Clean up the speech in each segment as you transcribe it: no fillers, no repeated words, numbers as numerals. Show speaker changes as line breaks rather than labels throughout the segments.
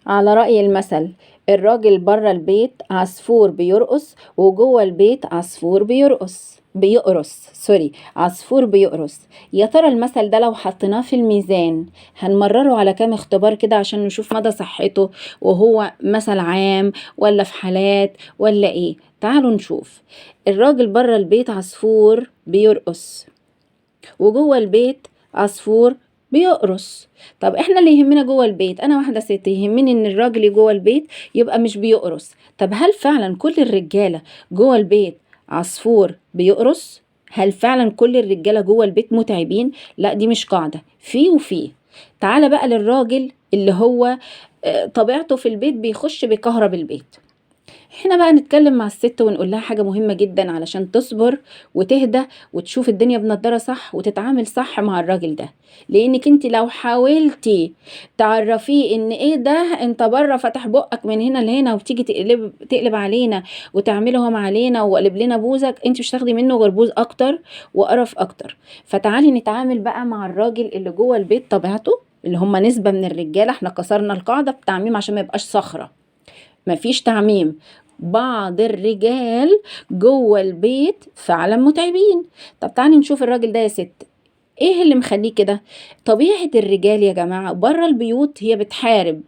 على رأي المثل، الراجل بره البيت عصفور بيرقص وجوه البيت عصفور بيقرص سوري، عصفور بيقرص. يا ترى المثل ده لو حطيناه في الميزان هنمرره على كام اختبار كده عشان نشوف مدى صحته، وهو مثل عام ولا في حالات ولا ايه؟ تعالوا نشوف. الراجل بره البيت عصفور بيرقص وجوه البيت عصفور بيقرص. طب احنا اللي يهمنا جوه البيت، انا واحده ست يهمني ان الراجل جوه البيت يبقى مش بيقرص. طب هل فعلا كل الرجاله جوه البيت عصفور بيقرص؟ هل فعلا كل الرجاله جوه البيت متعبين؟ لا، دي مش قاعده، في وفي. تعالى بقى للراجل اللي هو طبيعته في البيت بيخش بيكهرب البيت. هنا بقى نتكلم مع الست ونقول لها حاجة مهمة جدا علشان تصبر وتهدى وتشوف الدنيا بنضارة صح وتتعامل صح مع الراجل ده. لانك انت لو حاولتي تعرفيه ان ايه ده، انت بره فاتح بقك من هنا لهنا وبتيجي تقلب علينا وتعملهم علينا وقلب لنا بوزك، انت مش تاخدي منه غير بوز اكتر وقرف اكتر. فتعالي نتعامل بقى مع الراجل اللي جوه البيت طبيعته، اللي هم نسبة من الرجالة. احنا كسرنا القاعدة بتعميم عشان ما يبقاش صخرة، مفيش تعميم. بعض الرجال جوه البيت فعلا متعبين. طب تعالي نشوف الراجل ده يا ست، ايه اللي مخليه كده؟ طبيعة الرجال يا جماعة بره البيوت هي بتحارب،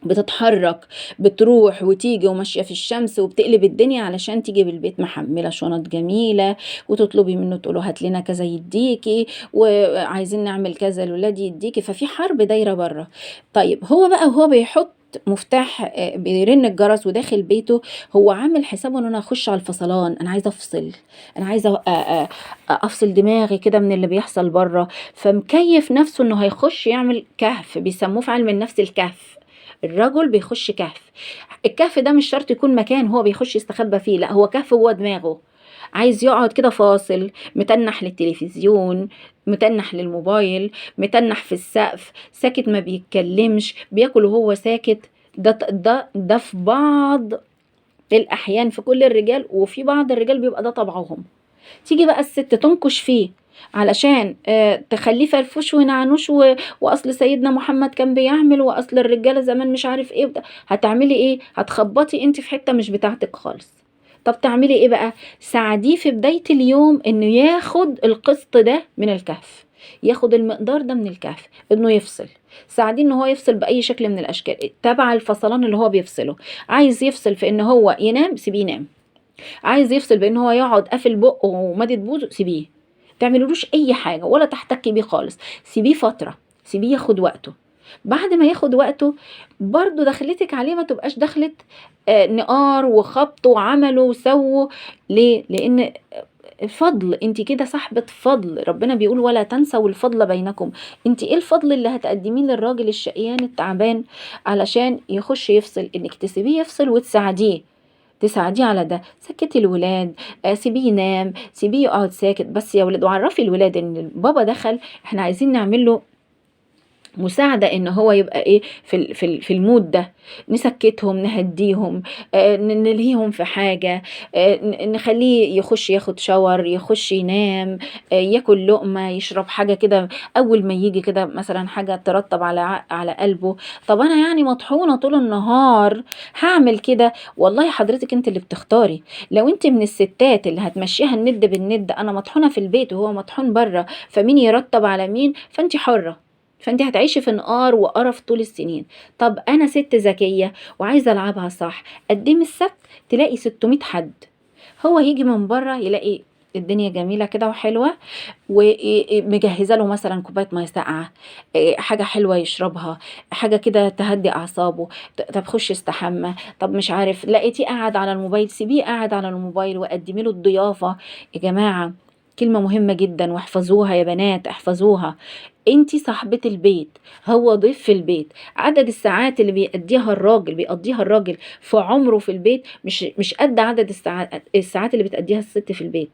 بتتحرك، بتروح وتيجي وماشية في الشمس وبتقلب الدنيا علشان تيجي بالبيت محملة شنط جميلة، وتطلبي منه تقوله هات لنا كذا يديكي، وعايزين نعمل كذا الولاد يديكي. ففي حرب دايرة بره. طيب هو بقى وهو بيحط مفتاح بيرن الجرس وداخل بيته، هو عامل حسابه ان انا اخش على الفصلان، انا عايزه افصل، انا عايزه افصل دماغي كده من اللي بيحصل بره. فمكيف نفسه انه هيخش يعمل كهف، بيسموه في علم النفس الكهف. الرجل بيخش كهف. الكهف ده مش شرط يكون مكان هو بيخش يستخبى فيه، لا هو كهف جوه دماغه. عايز يقعد كده فاصل، متنح للتلفزيون، متنح للموبايل، متنح في السقف، ساكت ما بيتكلمش، بياكل وهو ساكت. ده في بعض الأحيان، في كل الرجال وفي بعض الرجال بيبقى ده طبعهم. تيجي بقى الست تنكش فيه علشان تخليه فرفوش ونعنوش واصل سيدنا محمد كان بيعمل، واصل الرجاله زمان مش عارف ايه هتعملي ايه؟ هتخبطي انت في حته مش بتاعتك خالص. طب تعملي ايه بقى؟ ساعديه في بدايه اليوم انه ياخد القسط ده من الكهف، ياخد المقدار ده من الكهف، انه يفصل. ساعديه ان هو يفصل باي شكل من الاشكال تبع الفصلان اللي هو بيفصله. عايز يفصل في ان هو ينام، سيبيه ينام. عايز يفصل بان هو يقعد قافل بقه ومادد بوزه، سيبيه. تعملولوش اي حاجه ولا تحتكي بيه خالص، سيبيه فتره، سيبيه ياخد وقته. بعد ما ياخد وقته برضو دخلتك عليه ما تبقاش دخلت نقار وخبط وعملوا وسووا. ليه؟ لان الفضل، انت كده صاحبة فضل، ربنا بيقول ولا تنسوا الفضل بينكم. انت ايه الفضل اللي هتقدميه للراجل الشقيان التعبان علشان يخش يفصل؟ انك تسيبيه يفصل وتساعديه، تساعديه على ده. سكتي الولاد، سيبيه ينام، سيبيه يقعد ساكت بس يا ولاد، وعرفي الولاد ان بابا دخل، احنا عايزين نعمل له مساعدة ان هو يبقى ايه في المود ده. نسكتهم، نهديهم، نلهيهم في حاجة، نخليه يخش ياخد شاور، يخش ينام، ياكل لقمة، يشرب حاجة كده اول ما يجي كده، مثلا حاجة ترطب على قلبه. طب انا يعني مطحونة طول النهار هعمل كده؟ والله حضرتك انت اللي بتختاري. لو انت من الستات اللي هتمشيها الند بالند، انا مطحونة في البيت وهو مطحون بره، فمين يرطب على مين؟ فانت حرة، فانت هتعيشي في نقار وقرف طول السنين. طب انا ست ذكيه وعايزه العبها صح، قدمي السبت تلاقي 600 حد. هو يجي من بره يلاقي الدنيا جميله كده وحلوه، ومجهزه له مثلا كوبايه ميه ساقعه، حاجه حلوه يشربها، حاجه كده تهدي اعصابه. طب خش استحمى، طب مش عارف لقيتيه قاعد على الموبايل، سيبيه قاعد على الموبايل وقدمي له الضيافه. يا جماعه كلمة مهمة جدا واحفظوها يا بنات، احفظوها. انتي صاحبة البيت، هو ضيف في البيت. عدد الساعات اللي بيقضيها الراجل في عمره في البيت مش قد عدد الساعات اللي بتقضيها الست في البيت.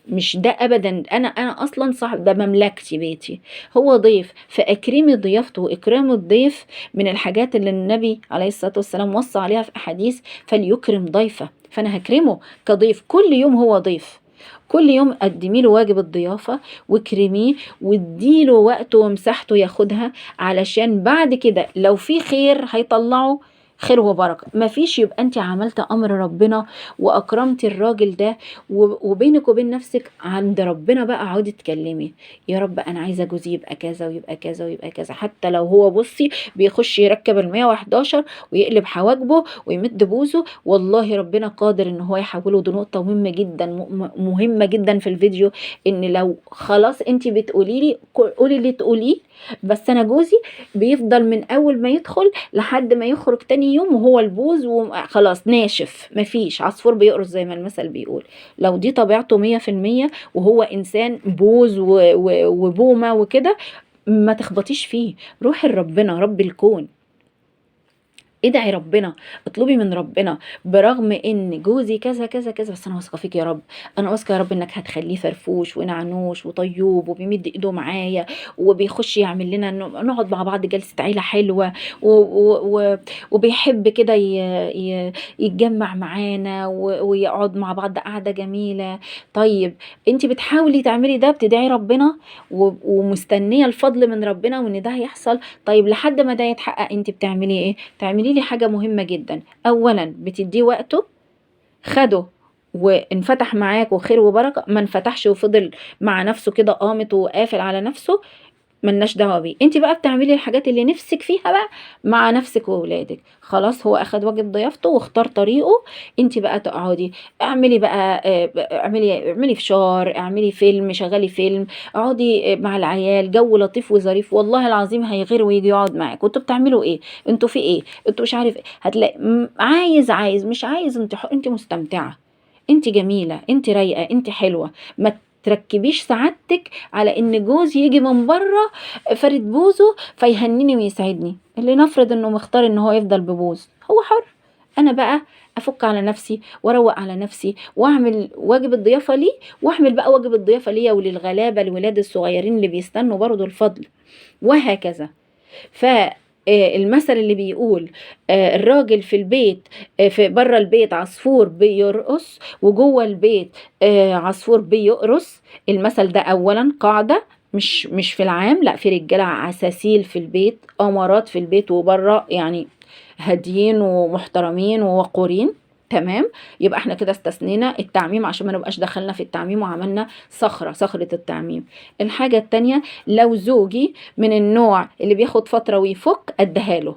مش ده ابدا. انا اصلا صاحب، ده مملكتي بيتي. هو ضيف، فاكرمي ضيافته. واكرام الضيف من الحاجات اللي النبي عليه الصلاه والسلام وصى عليها في احاديث، فليكرم ضيفه. فانا هكرمه كضيف كل يوم، هو ضيف. كل يوم قدمي له واجب الضيافة واكرميه واديله وقته ومساحته ياخدها، علشان بعد كده لو في خير هيطلعه خير وبركة، مفيش يبقى انت عملت امر ربنا واكرمت الراجل ده، وبينك وبين نفسك عند ربنا بقى اقعدي تكلمي، يا رب انا عايزه جوزي يبقى كذا ويبقى كذا ويبقى كذا، حتى لو هو بصي بيخش يركب ال111 ويقلب حواجبه ويمد بوزه، والله ربنا قادر ان هو يحوله. دي نقطه مهمه جدا، مهمه جدا في الفيديو، ان لو خلاص انت بتقولي لي قولي اللي تقوليه، بس انا جوزي بيفضل من اول ما يدخل لحد ما يخرج تاني يوم وهو البوز وخلاص ناشف، مفيش عصفور بيقرص زي ما المثل بيقول. لو دي طبيعته 100% وهو انسان بوز وبومة وكده، ما تخبطيش فيه، روحي لربنا رب الكون، ادعي ربنا، اطلبي من ربنا، برغم ان جوزي كذا كذا كذا، بس انا واثقه فيك يا رب، انا واثقه يا رب انك هتخليه فرفوش ونعنوش وطيوب وبيمد ايده معايا وبيخش يعمل لنا نقعد مع بعض جلسه عيله حلوه وبيحب كده يتجمع معانا ويقعد مع بعض قعده جميله. طيب انت بتحاولي تعملي ده، بتدعي ربنا ومستنيه الفضل من ربنا وان ده هيحصل. طيب لحد ما ده يتحقق انت بتعملي ايه؟ تعملي لي حاجة مهمة جدا، اولا بتديه وقته، خده وانفتح معاك وخير وبركة، ما انفتحش وفضل مع نفسه كده قامت وقافل على نفسه، ملناش دعوه بيه. انت بقى بتعملي الحاجات اللي نفسك فيها بقى مع نفسك وولادك، خلاص هو اخد واجب ضيافته واختار طريقه، انت بقى تقعدي اعملي بقى اعملي فشار، اعملي فيلم، شغلي فيلم، اقعدي مع العيال، جو لطيف وظريف، والله العظيم هيغير ويجي يقعد معاك. وانتوا بتعملوا ايه؟ انتوا في ايه؟ انتوا مش عارف ايه، هتلاقي عايز مش عايز، انت مستمتعه، انت جميله، انت رايقه، انت حلوه، ما تركبيش سعادتك على ان جوز يجي من بره فرد بوزه فيهنيني ويسعدني. اللي نفرض انه مختار ان هو يفضل ببوز، هو حر، انا بقى افك على نفسي واروق على نفسي واعمل واجب الضيافه لي، واعمل بقى واجب الضيافه ليا وللغلابه الولاد الصغيرين اللي بيستنوا برضو الفضل، وهكذا. فالمثل اللي بيقول الراجل في البيت في بره البيت عصفور بيرقص وجوه البيت عصفور بيقرص، المثل ده اولا قاعده مش في العام، لا، في رجاله عساسيل في البيت، امارات في البيت وبره، يعني هاديين ومحترمين ووقورين، تمام. يبقى احنا كده استثنينا التعميم عشان ما نبقاش دخلنا في التعميم وعملنا صخرة التعميم. الحاجة التانية، لو زوجي من النوع اللي بياخد فترة ويفك اديها له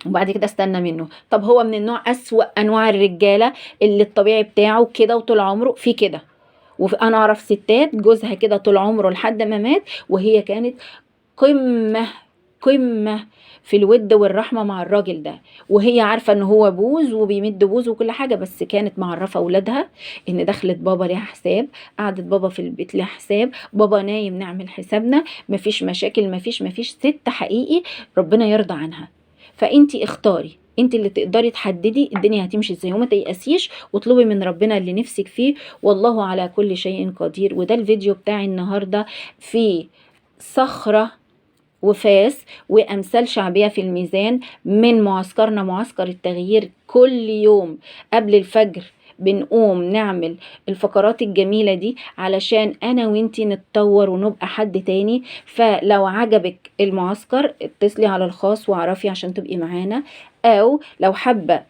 وبعد كده استنى منه. طب هو من النوع اسوأ انواع الرجالة اللي الطبيعي بتاعه كده وطول عمره في كده، وانا اعرف ستات جوزها كده طول عمره لحد ما مات وهي كانت قمة في الود والرحمة مع الراجل ده، وهي عارفة ان هو بوز وبيمد بوز وكل حاجة، بس كانت معرفة اولادها ان دخلت بابا ليها حساب، قعدت بابا في البيت ليها حساب، بابا نايم نعمل حسابنا، مفيش مشاكل، مفيش ست حقيقي ربنا يرضى عنها. فانتي اختاري، انت اللي تقدري تحددي الدنيا هتمشي ازاي، وما تيأسيش واطلبي من ربنا اللي نفسك فيه، والله على كل شيء قدير. وده الفيديو بتاعي النهاردة في صخرة وفاس وأمثال شعبية في الميزان من معسكرنا معسكر التغيير. كل يوم قبل الفجر بنقوم نعمل الفقرات الجميلة دي علشان أنا وإنتي نتطور ونبقى حد تاني. فلو عجبك المعسكر اتصلي على الخاص واعرفي عشان تبقي معانا، أو لو حابة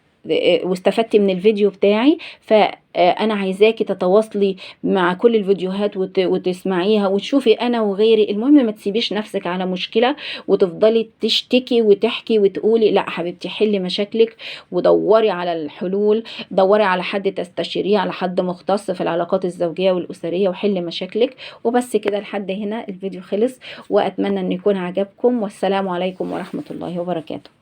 واستفدتي من الفيديو بتاعي فأنا عايزاكي تتواصلي مع كل الفيديوهات وتسمعيها وتشوفي أنا وغيري. المهم ما تسيبيش نفسك على مشكلة وتفضلي تشتكي وتحكي وتقولي لا حبيبتي، حلي مشاكلك ودوري على الحلول، دوري على حد تستشيريه، على حد مختص في العلاقات الزوجية والأسرية، وحلي مشاكلك. وبس كده، لحد هنا الفيديو خلص، وأتمنى أن يكون عجبكم، والسلام عليكم ورحمة الله وبركاته.